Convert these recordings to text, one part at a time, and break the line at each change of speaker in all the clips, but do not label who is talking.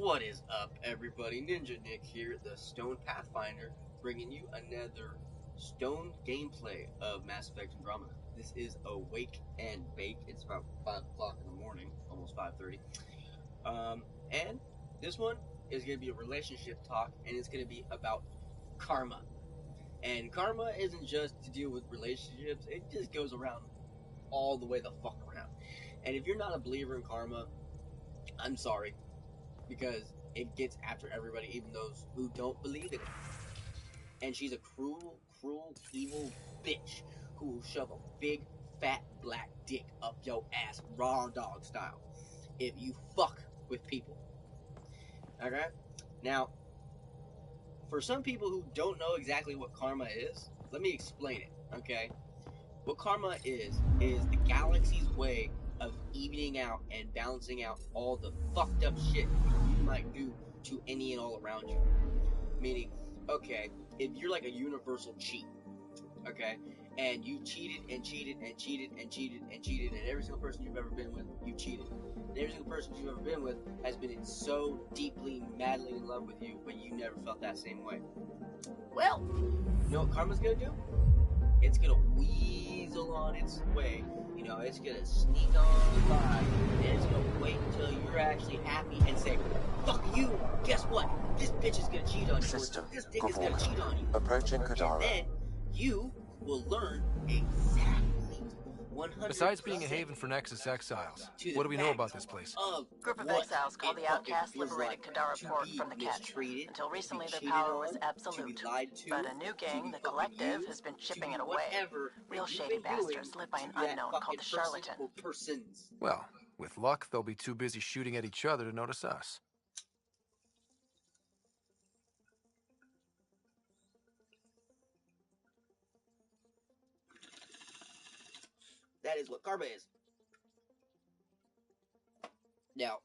What is up, everybody? Ninja Nick here, the Stone Pathfinder, bringing you another Stone gameplay of Mass Effect Andromeda. This is Awake and Bake. It's about 5 o'clock in the morning, almost 5:30. And this one is going to be a relationship talk, and it's going to be about karma. And karma isn't just to deal with relationships, it just goes around all the way the fuck around. And if you're not a believer in karma, I'm sorry, because it gets after everybody, even those who don't believe in it. And she's a cruel, evil bitch who will shove a big, fat, black dick up your ass, raw dog style, if you fuck with people. Okay? Now, for some people who don't know exactly what karma is, let me explain it, okay? What karma is the galaxy's way of evening out and balancing out all the fucked up shit you might do to any and all around you. Meaning, okay, if you're like a universal cheat, okay, and you cheated and cheated and cheated and cheated and cheated, and every single person you've ever been with, you cheated. And every single person you've ever been with has been so deeply, madly in love with you, but you never felt that same way. Well, you know what karma's gonna do? It's gonna weasel on its way. You know, it's gonna sneak on by, and it's gonna wait until you're actually happy and say, "Fuck you! Guess what? This bitch is gonna cheat on you.
System
This dick is gonna cheat on you."
Approaching Kadara.
And then you will learn exactly 100%.
Besides being a haven for Nexus exiles, what do we know about this place?
Group of exiles called the Outcasts liberated Kadara Port from the Ketch. Until recently, their power was absolute. But a new gang, the Collective, has been chipping it away. Real shady bastards led by an unknown called the Charlatan.
Well, with luck, they'll be too busy shooting at each other to notice us.
That is what karma is. Now,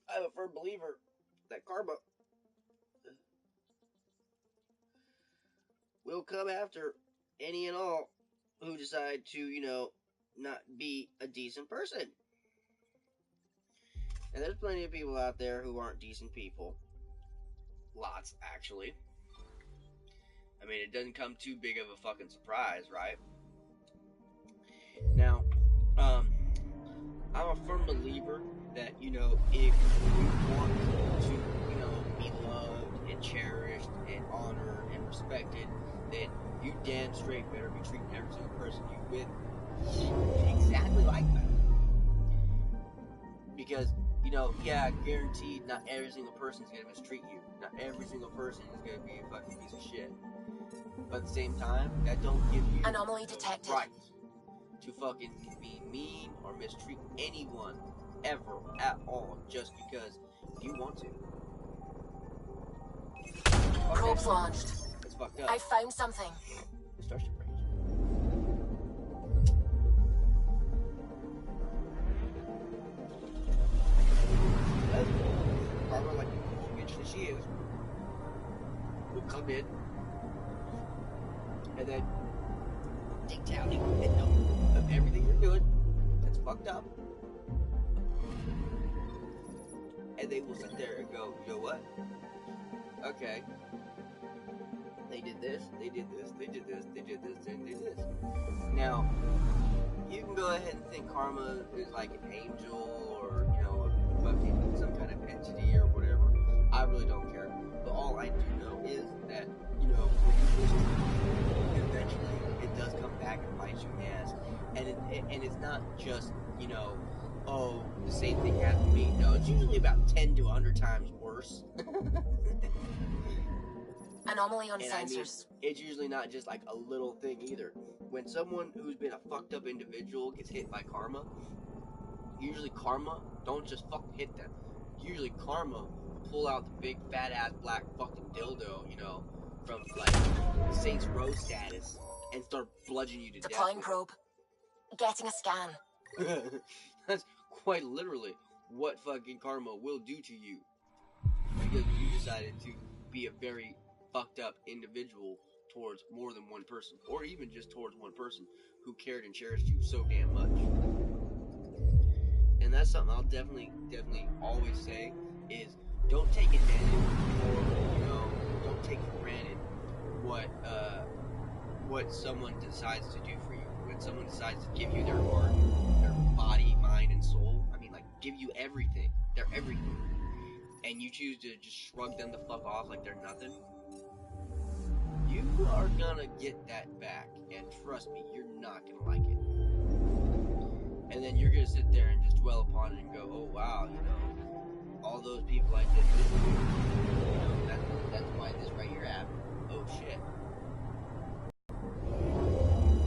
I'm a firm believer that karma will come after any and all who decide to, not be a decent person. And there's plenty of people out there who aren't decent people. Lots, actually. I mean, it doesn't come too big of a fucking surprise, right? Now, I'm a firm believer that, if you want to, be loved and cherished and honored and respected, then you damn straight better be treating every single person you with exactly like that. Because, guaranteed not every single person is going to mistreat you. Not every single person is going to be a fucking piece of shit. But at the same time, that don't give you
Anomaly detected.
Right to fucking be mean or mistreat anyone ever at all just because you want to.
Probes launched.
It's fucked up.
I found something.
Starship range. Karma, like the bitch that she is, will come in and then take down of everything you're doing that's fucked up. And they will sit there and go, you know what? Okay. They did this, they did this, they did this, they did this, and they did this. Now, you can go ahead and think karma is like an angel or, fucking some kind of entity or whatever. I really don't care. But all I do know is that, when you listen, eventually it does come back and bite you in the ass. And it's not just, oh, the same thing happened to me. No, it's usually about 10 to 100 times worse.
Anomaly on
and
sensors.
I mean, it's usually not just like a little thing either. When someone who's been a fucked up individual gets hit by karma, usually karma don't just fucking hit them. Usually karma will pull out the big fat ass black fucking dildo, from like Saints Row status and start bludgeoning you to death.
Deploying probe. Getting a scan.
That's quite literally what fucking karma will do to you. Because you decided to be a very fucked up individual towards more than one person, or even just towards one person who cared and cherished you so damn much. And and that's something I'll definitely always say is don't take advantage or don't take for granted what someone decides to do for you. When someone decides to give you their heart, their body, mind, and soul, I mean, like, give you everything. They're everything. And you choose to just shrug them the fuck off like they're nothing. You are gonna get that back. And trust me, you're not gonna like it. And then you're gonna sit there and just dwell upon it and go, oh wow, all those people I did this to, that's why this right here happened. Oh shit.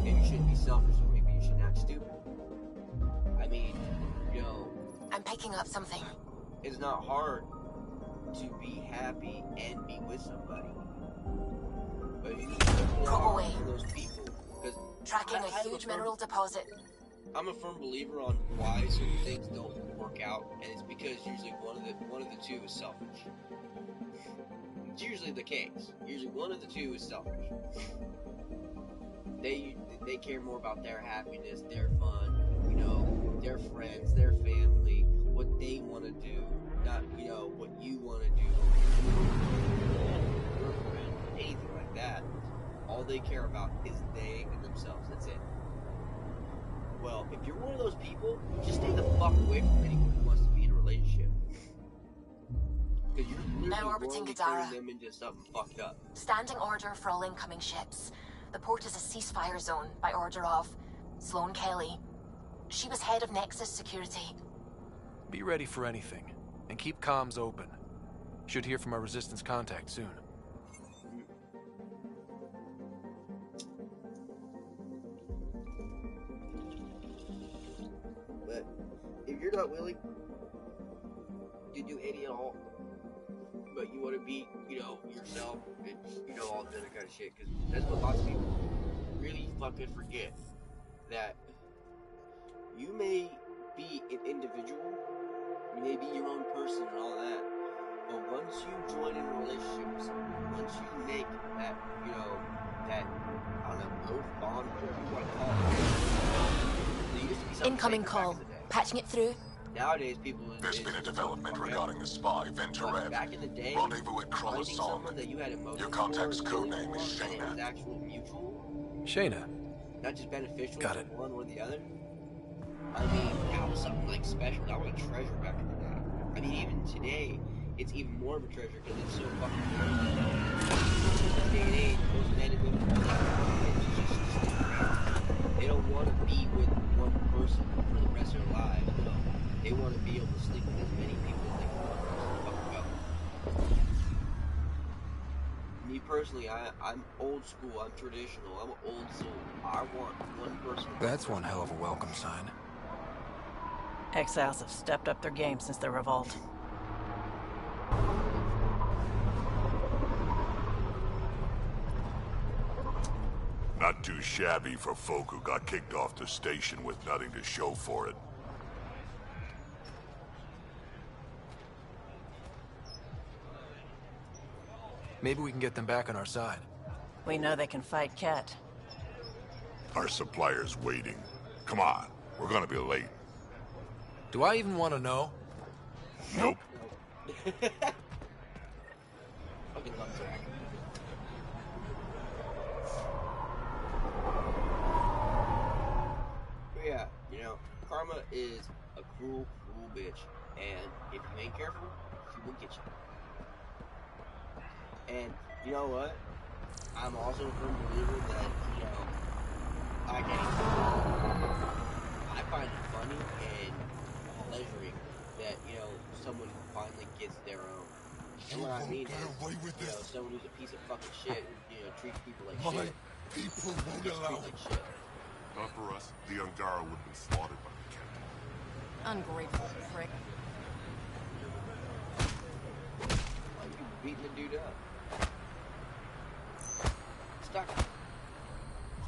Maybe you shouldn't be selfish, or maybe you shouldn't act stupid. I mean,
I'm picking up something.
It's not hard to be happy and be with somebody. But you need to
Go away.
Those people.
Tracking a huge mineral deposit.
I'm a firm believer on why certain things don't work out, and it's because usually one of the two is selfish. It's usually the case. Usually one of the two is selfish. They care more about their happiness, their fun, their friends, their family, what they want to do, not what you want to do, your friend, anything like that. All they care about is they and themselves. That's it. Well, if you're one of those people, just stay the fuck away from anyone who wants to be in a relationship. Because you're
now orbiting
literally
Gadara.
turning them into something fucked up.
Standing order for all incoming ships. The port is a ceasefire zone by order of Sloane Kelly. She was head of Nexus Security.
Be ready for anything, and keep comms open. Should hear from our Resistance contact soon.
But if you're not willing to do any at all, but you want to be, yourself and, all the other kind of shit, because that's what lots of people really fucking forget. That you may be an individual, you may be your own person and all that, but once you join in a relationship with someone, once you make that, that, I don't know, oath, bond, whatever you want to call it. There used to be something
incoming call. Patching it through.
Nowadays, people...
There's been a development regarding the spy, Venturev.
Back in the day,
Rendezvous at Croissant. Your contact's codename is Shayna.
Actual mutual,
Shayna.
not just beneficial
Got
to
it.
one or the other. I mean, that was something like special. That was a treasure back in the day. I mean, even today, it's even more of a treasure because it's so fucking close. In this day and age, most men and women they don't want to be with one person for the rest of their lives. No. They want to be able to sleep with as many people as they can fucking go. Me personally, I'm old school, I'm traditional, I'm an old soul. I want one person.
That's one hell of a welcome sign.
Exiles have stepped up their game since the revolt.
Not too shabby for folk who got kicked off the station with nothing to show for it.
Maybe we can get them back on our side.
We know they can fight Ket.
Our supplier's waiting. Come on, we're gonna be late.
Do I even want to know?
Nope.
Fucking love Jack. But yeah, Karma is a cruel, cruel bitch. And if you ain't careful, she will get you. And you know what? I'm also a firm believer that, I find it funny and pleasuring that, someone finally gets their own. And what I mean is, someone who's a piece of fucking shit, treats people like shit.
People won't
Treats
allow
like
it.
shit.
Not for us, the Angara would have been slaughtered by the Ket.
Ungrateful prick.
Why are you beating the dude up? Stuck.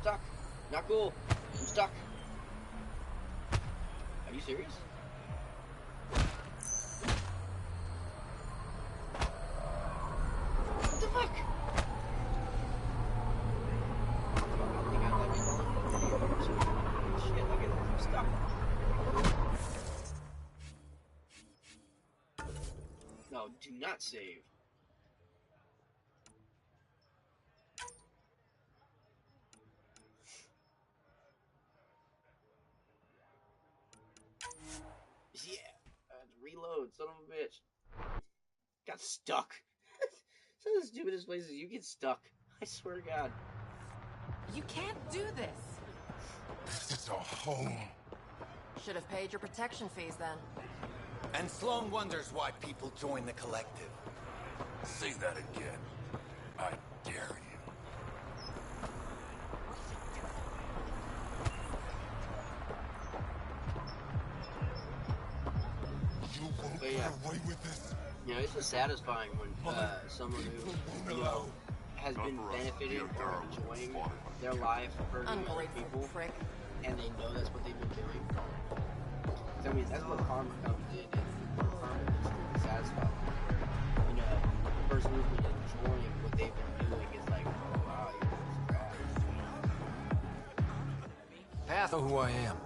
Stuck. Not cool. I'm stuck. Are you serious? What the fuck? Shit, look at that. I'm stuck. No, do not save. Yeah, I had to reload, son of a bitch. Got stuck. Some of the stupidest places you get stuck. I swear to God.
You can't do this.
This is our home.
Should have paid your protection fees then.
And Sloan wonders why people join the collective.
Say that again. I dare you.
You won't
But yeah.
get away with this.
You know, it's just satisfying when someone who, you know, has been benefiting or enjoying their life, hurting other
Ungrateful
people,
prick.
and they know that's what they've been doing. So, I mean, that's what karma comes in, and karma is truly satisfying. You know, the person who's been enjoying what they've been doing is like, oh wow, you're just
Path, know who I am.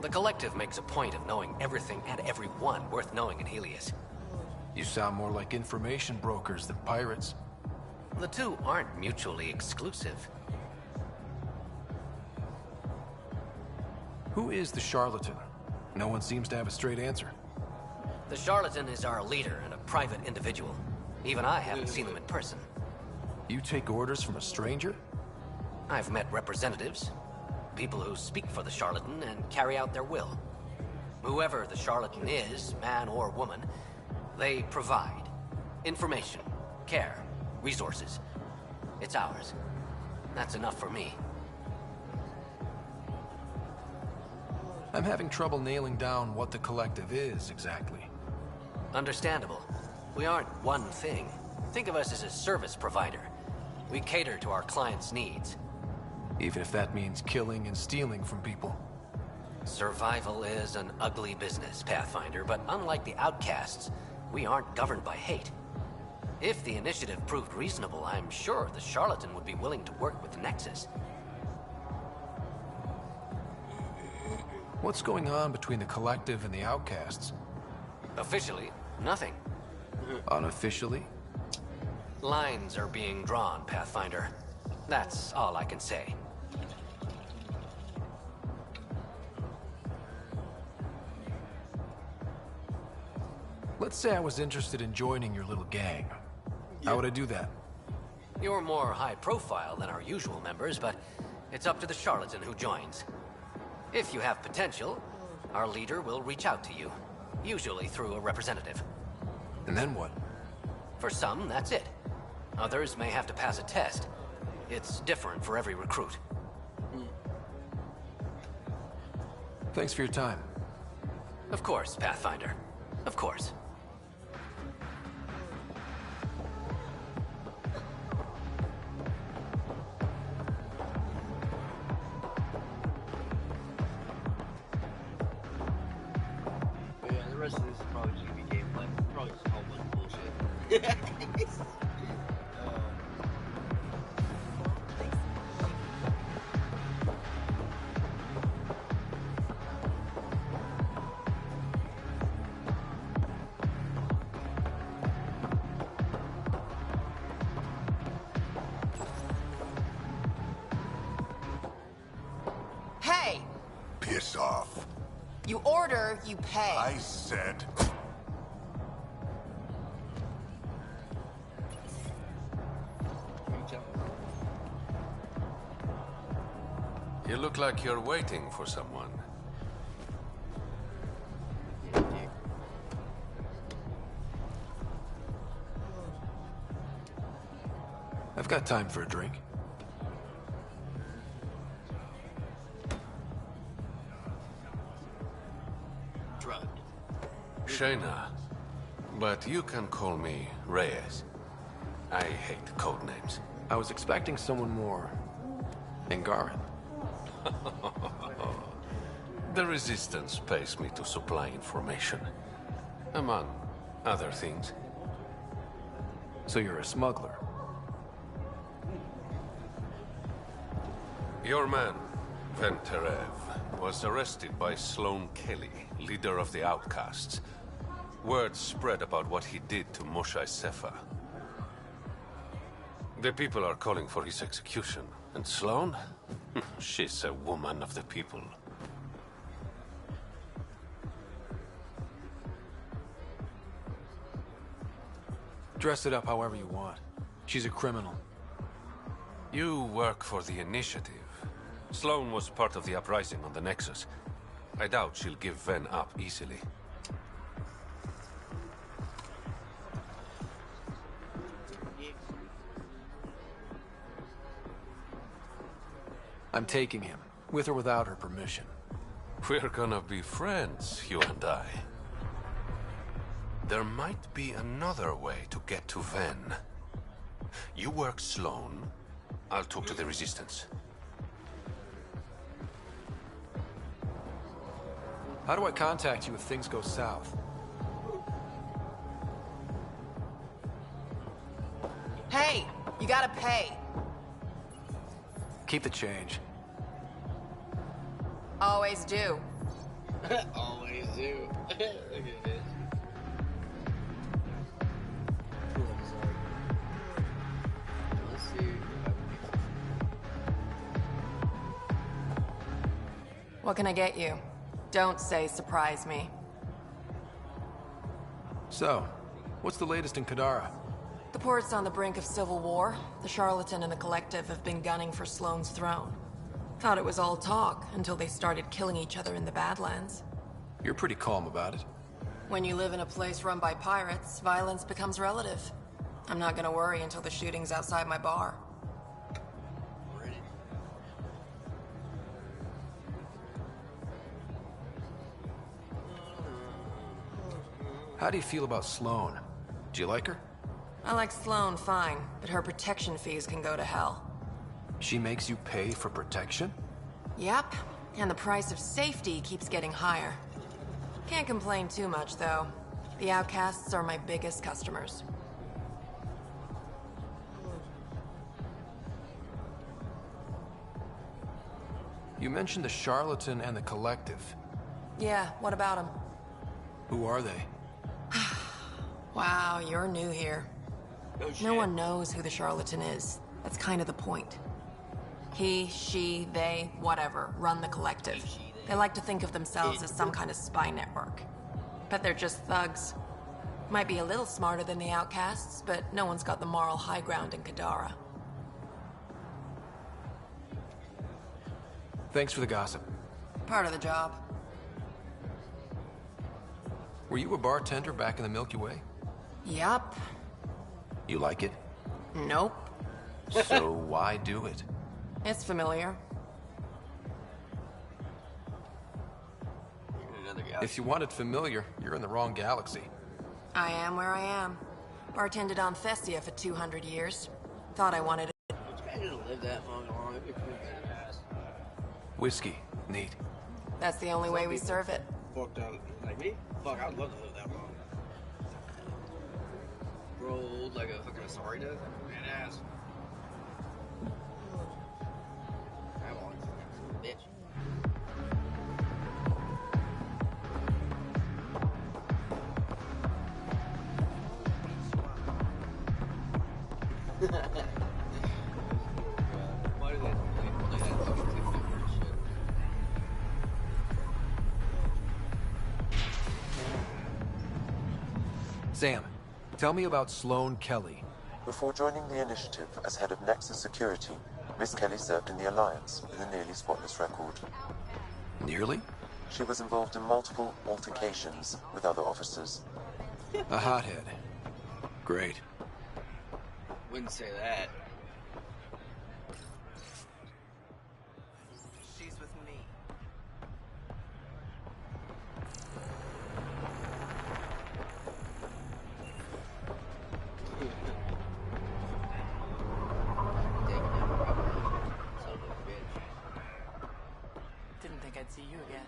The Collective makes a point of knowing everything and everyone worth knowing in Helios.
You sound more like information brokers than pirates.
The two aren't mutually exclusive.
Who is the charlatan? No one seems to have a straight answer.
The charlatan is our leader and a private individual. Even I haven't seen them in person.
You take orders from a stranger?
I've met representatives, people who speak for the charlatan and carry out their will. Whoever the charlatan is, man or woman, they provide information, care, resources. It's ours. That's enough for me.
I'm having trouble nailing down what the collective is exactly.
Understandable. We aren't one thing. Think of us as a service provider. We cater to our clients' needs.
Even if that means killing and stealing from people.
Survival is an ugly business, Pathfinder, but unlike the outcasts, we aren't governed by hate. If the initiative proved reasonable, I'm sure the charlatan would be willing to work with the Nexus.
What's going on between the collective and the outcasts?
Officially, nothing.
Unofficially?
Lines are being drawn, Pathfinder. That's all I can say.
Let's say I was interested in joining your little gang. How would I do that?
You're more high profile than our usual members, but it's up to the charlatan who joins. If you have potential, our leader will reach out to you, usually through a representative.
And then what?
For some, that's it. Others may have to pass a test. It's different for every recruit.
Thanks for your time.
Of course, Pathfinder. Of course.
But yeah, the rest of this is probably just gonna be gameplay. Probably just a whole bunch of bullshit.
Hey!
Piss off.
You order, you pay.
I said...
You look like you're waiting for someone.
I've got time for a drink.
Drugged.
Shayna. But you can call me Reyes. I hate code names.
I was expecting someone more... Angaran.
The Resistance pays me to supply information. Among other things.
So you're a smuggler?
Your man, Venterev, was arrested by Sloan Kelly, leader of the Outcasts. Word spread about what he did to Moshe Sefer. The people are calling for his execution. And Sloane? She's a woman of the people.
Dress it up however you want. She's a criminal.
You work for the Initiative. Sloane was part of the uprising on the Nexus. I doubt she'll give Ven up easily.
I'm taking him, with or without her permission.
We're gonna be friends, you and I. There might be another way to get to Ven. You work Sloane, I'll talk to the Resistance.
How do I contact you if things go south?
Hey, you gotta pay.
Keep the change.
Always do.
Always do. Look at this. Let's see.
What can I get you? Don't say surprise me.
So, what's the latest in Kadara?
The port's on the brink of civil war. The Charlatan and the Collective have been gunning for Sloane's throne. Thought it was all talk until they started killing each other in the Badlands.
You're pretty calm about it.
When you live in a place run by pirates, violence becomes relative. I'm not gonna worry until the shooting's outside my bar.
How do you feel about Sloane? Do you like her?
I like Sloane fine, but her protection fees can go to hell.
She makes you pay for protection?
Yep, and the price of safety keeps getting higher. Can't complain too much, though. The outcasts are my biggest customers.
You mentioned the Charlatan and the Collective.
Yeah, what about them?
Who are they?
Wow, you're new here.
Oh, shit.
No one knows who the Charlatan is. That's kind of the point. He, she, they, whatever, run the Collective. They like to think of themselves as some kind of spy network. But they're just thugs. Might be a little smarter than the outcasts, but no one's got the moral high ground in Kadara.
Thanks for the gossip.
Part of the job.
Were you a bartender back in the Milky Way?
Yup.
You like it?
Nope.
So why do it?
It's familiar.
Another guy.
If you want it familiar, you're in the wrong galaxy.
I am where I am. Bartended on Thestia for 200 years. Thought I wanted it.
Imagine to live that long. It'd be pretty badass.
Whiskey. Neat.
That's the only way we serve it.
Fucked up. Like me? Fuck, I'd love to live that long. Rolled like a fucking Asari does. Badass. How long? Bitch. Why do they play that fucking shit?
Sam, tell me about Sloane Kelly.
Before joining the Initiative as head of Nexus Security, Miss Kelly served in the Alliance with a nearly spotless record.
Nearly?
She was involved in multiple altercations with other officers.
A hothead. Great.
Wouldn't say that.
She's with me. Didn't think I'd see you again.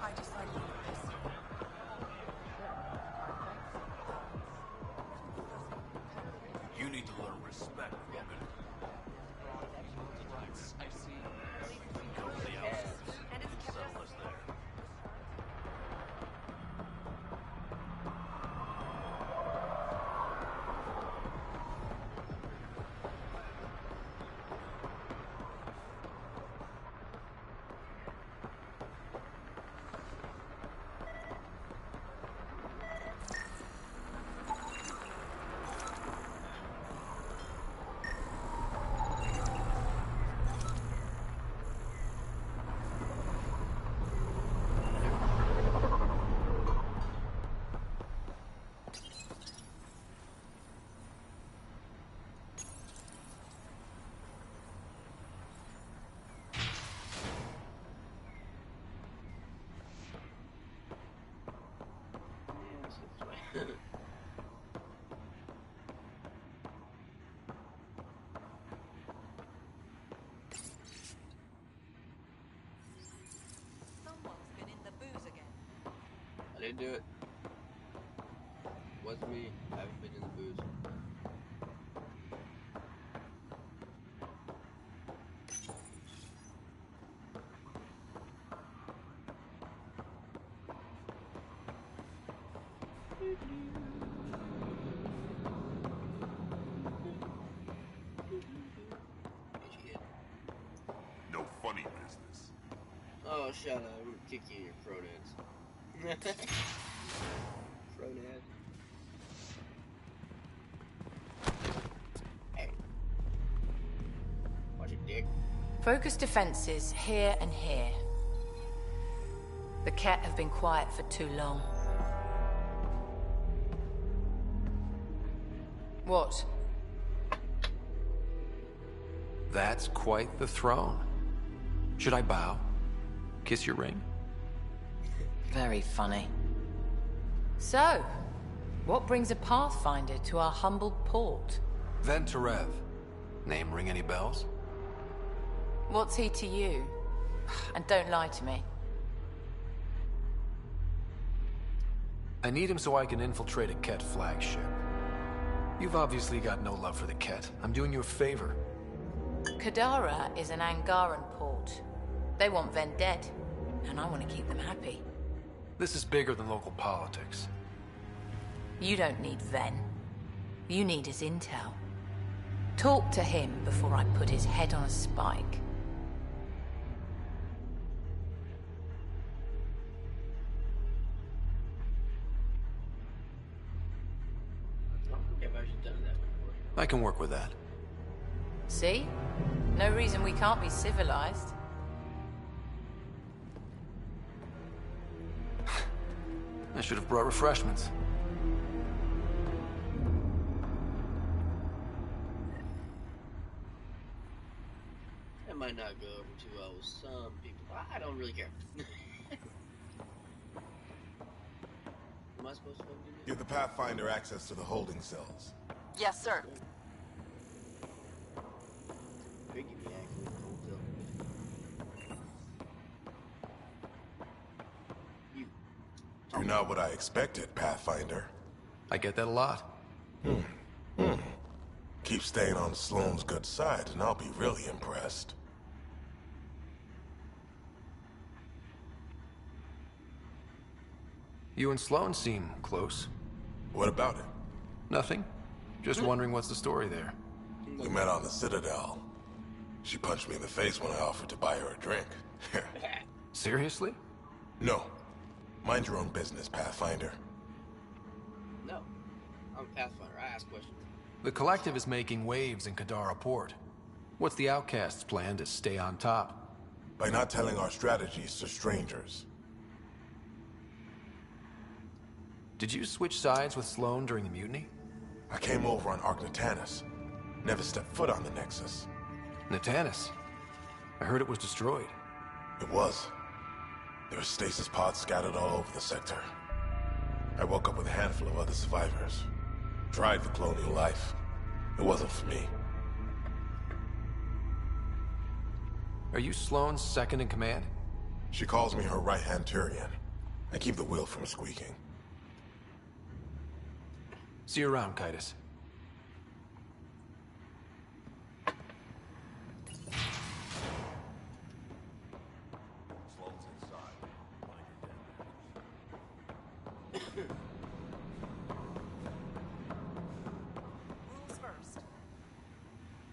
I just like you.
You need to learn respect, Logan. I see. Go to the outskirts. Settle us there.
Someone's been in the booze again.
I didn't do it. Wasn't me. I haven't been in the booze.
No funny business.
Oh, shut up. I'm gonna kick you in your pronouns. Pronouns. Hey. Watch it, dick.
Focus defenses here and here. The Ket have been quiet for too long. What?
That's quite the throne. Should I bow? Kiss your ring?
Very funny. So, what brings a Pathfinder to our humble port?
Venturev. Name ring any bells?
What's he to you? And don't lie to me.
I need him so I can infiltrate a Ket flagship. You've obviously got no love for the Ket. I'm doing you a favor.
Kadara is an Angaran port. They want Ven dead, and I want to keep them happy.
This is bigger than local politics.
You don't need Ven. You need his intel. Talk to him before I put his head on a spike.
I can work with that.
See? No reason we can't be civilized.
I should have brought refreshments.
That might not go over too well with some people. I don't really care. Am I supposed to do this?
Give the Pathfinder access to the holding cells.
Yes, sir.
Could give me access to the hotel.
You're not what I expected, Pathfinder.
I get that a lot.
Keep staying on Sloane's good side, and I'll be really impressed.
You and Sloane seem close.
What about it?
Nothing. Just wondering what's the story there.
We met on the Citadel. She punched me in the face when I offered to buy her a drink.
Seriously?
No. Mind your own business, Pathfinder.
No. I'm a Pathfinder. I ask questions.
The Collective is making waves in Kadara Port. What's the Outcast's plan to stay on top?
By not telling our strategies to strangers.
Did you switch sides with Sloane during the mutiny?
I came over on Arcnatanus. Never stepped foot on the Nexus.
Natanus? I heard it was destroyed.
It was. There were stasis pods scattered all over the sector. I woke up with a handful of other survivors. Tried the colonial life. It wasn't for me.
Are you Sloane's second in command?
She calls me her right-hand Turian. I keep the wheel from squeaking.
See you around, Kitus.
Rules first.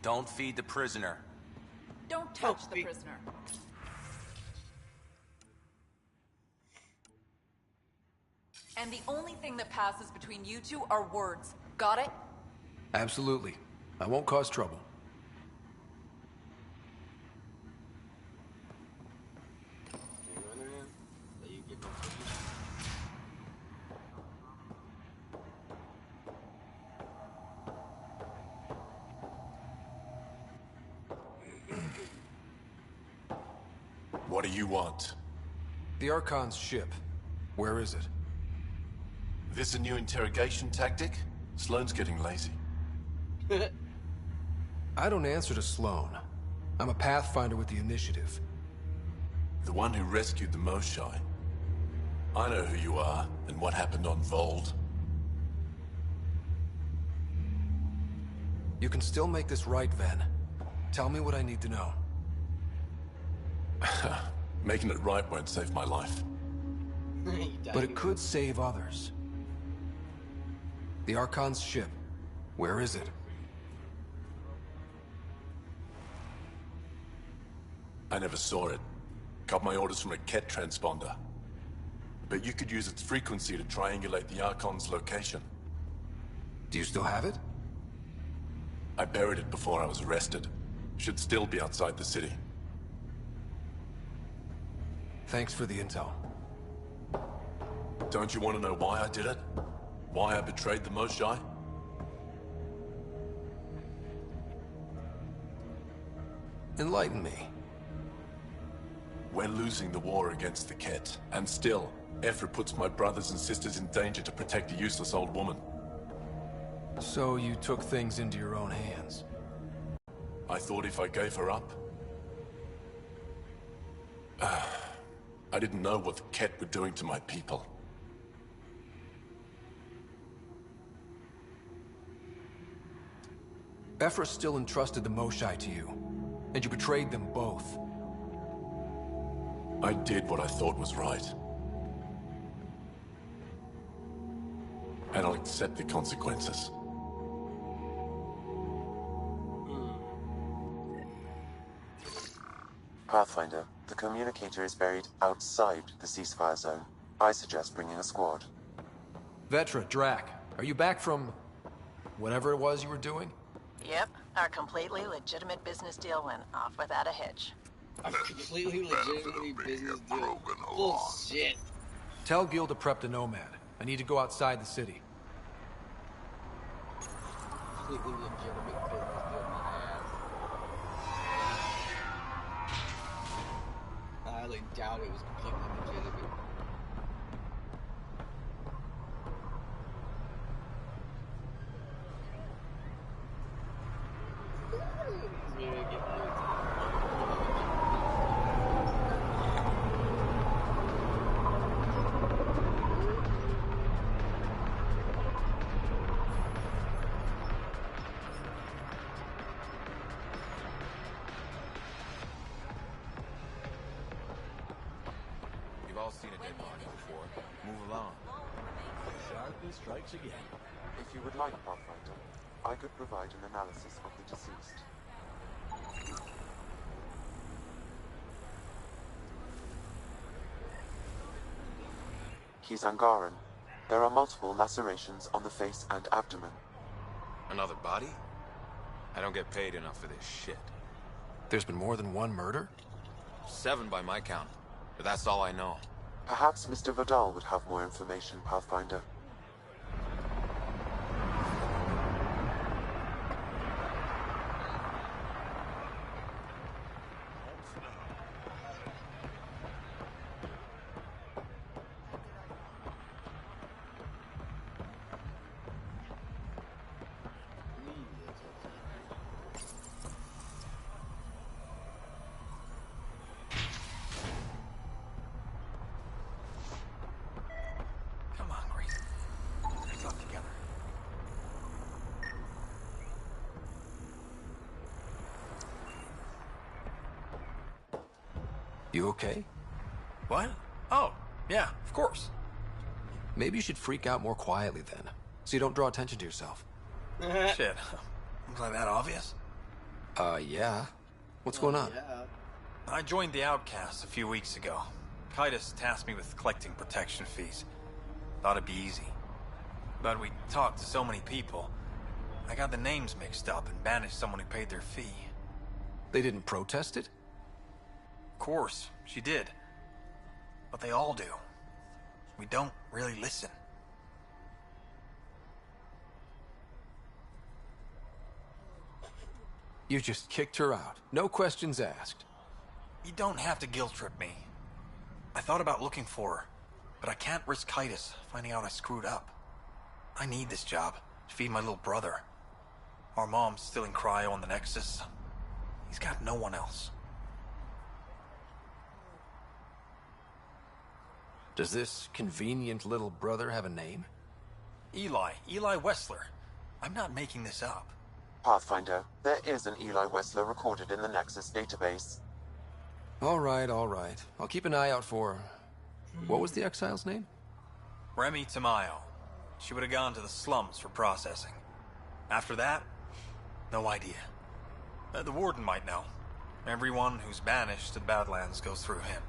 Don't feed the prisoner.
Don't touch the prisoner. And the only thing that passes between you two are words. Got it?
Absolutely. I won't cause trouble.
What do you want?
The Archon's ship. Where is it?
This a new interrogation tactic? Sloane's getting lazy.
I don't answer to Sloane. I'm a Pathfinder with the Initiative.
The one who rescued the Moshai. I know who you are, and what happened on Vold.
You can still make this right, Ven. Tell me what I need to know.
Making it right won't save my life.
But it could save others. The Archon's ship. Where is it?
I never saw it. Got my orders from a Ket transponder. But you could use its frequency to triangulate the Archon's location.
Do you still have it?
I buried it before I was arrested. Should still be outside the city.
Thanks for the intel.
Don't you want to know why I did it? Why I betrayed the Moshai?
Enlighten me.
We're losing the war against the Ket, and still, Ephra puts my brothers and sisters in danger to protect a useless old woman.
So you took things into your own hands?
I thought if I gave her up... I didn't know what the Ket were doing to my people.
Ephra still entrusted the Moshai to you, and you betrayed them both.
I did what I thought was right. And I'll accept the consequences.
Pathfinder, the communicator is buried outside the ceasefire zone. I suggest bringing a squad.
Vetra, Drac, are you back from... whatever it was you were doing?
Yep, our completely legitimate business deal went off without a hitch.
A completely legitimately business deal. Bullshit.
Tell Gil to prep the Nomad. I need to go outside the city.
Completely legitimate business deal, my ass. I highly doubt it was completely legitimate.
We've all seen a dead body before. Move along. Sharpness strikes again.
If you would like, Pathfinder, I could provide an analysis of the deceased. He's Angaran. There are multiple lacerations on the face and abdomen.
Another body? I don't get paid enough for this shit.
There's been more than one murder?
7 by my count, but that's all I know.
Perhaps Mr. Vidal would have more information, Pathfinder.
You okay?
What? Oh, yeah, of course.
Maybe you should freak out more quietly then, so you don't draw attention to yourself.
Shit. Was I that obvious?
Yeah. What's going on?
Yeah.
I joined the Outcasts a few weeks ago. Kaitis tasked me with collecting protection fees. Thought it'd be easy. But we talked to so many people, I got the names mixed up and banished someone who paid their fee.
They didn't protest it?
Of course, she did. But they all do. We don't really listen.
You just kicked her out. No questions asked.
You don't have to guilt trip me. I thought about looking for her, but I can't risk Kaitis finding out I screwed up. I need this job to feed my little brother. Our mom's still in cryo on the Nexus. He's got no one else.
Does this convenient little brother have a name?
Eli Wessler. I'm not making this up.
Pathfinder, there is an Eli Wessler recorded in the Nexus database.
All right. I'll keep an eye out for... What was the exile's name?
Remy Tamayo. She would have gone to the slums for processing. After that, no idea. The warden might know. Everyone who's banished to the Badlands goes through him.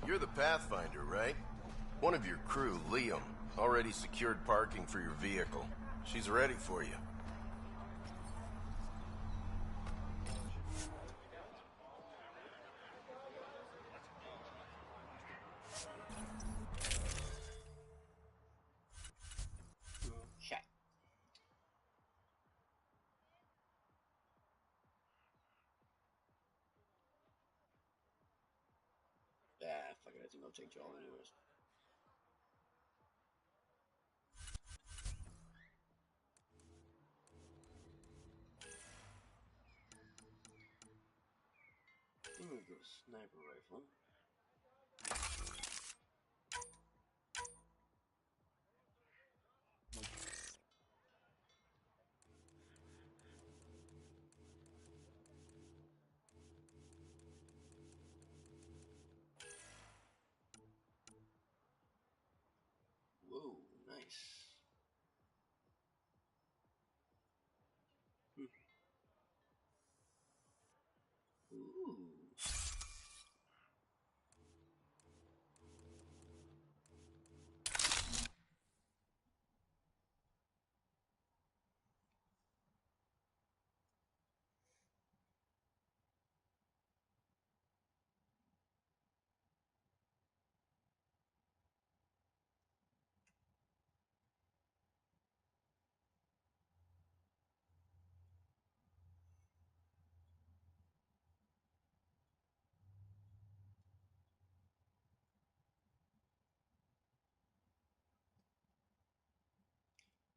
You're the Pathfinder, right? One of your crew, Liam, already secured parking for your vehicle. She's ready for you.
Okay. Fuck it, I think I'll take y'all anyways. I'm gonna go sniper rifle. Whoa, nice. Ooh.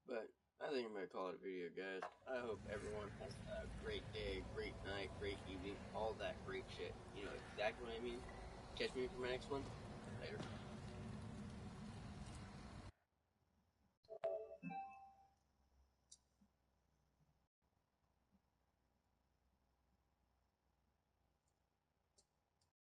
But I think I'm going to call it a video, guys. I hope everyone has a great day, great night, great evening, all that great shit. You know exactly what I mean. Catch me for my next one. Later.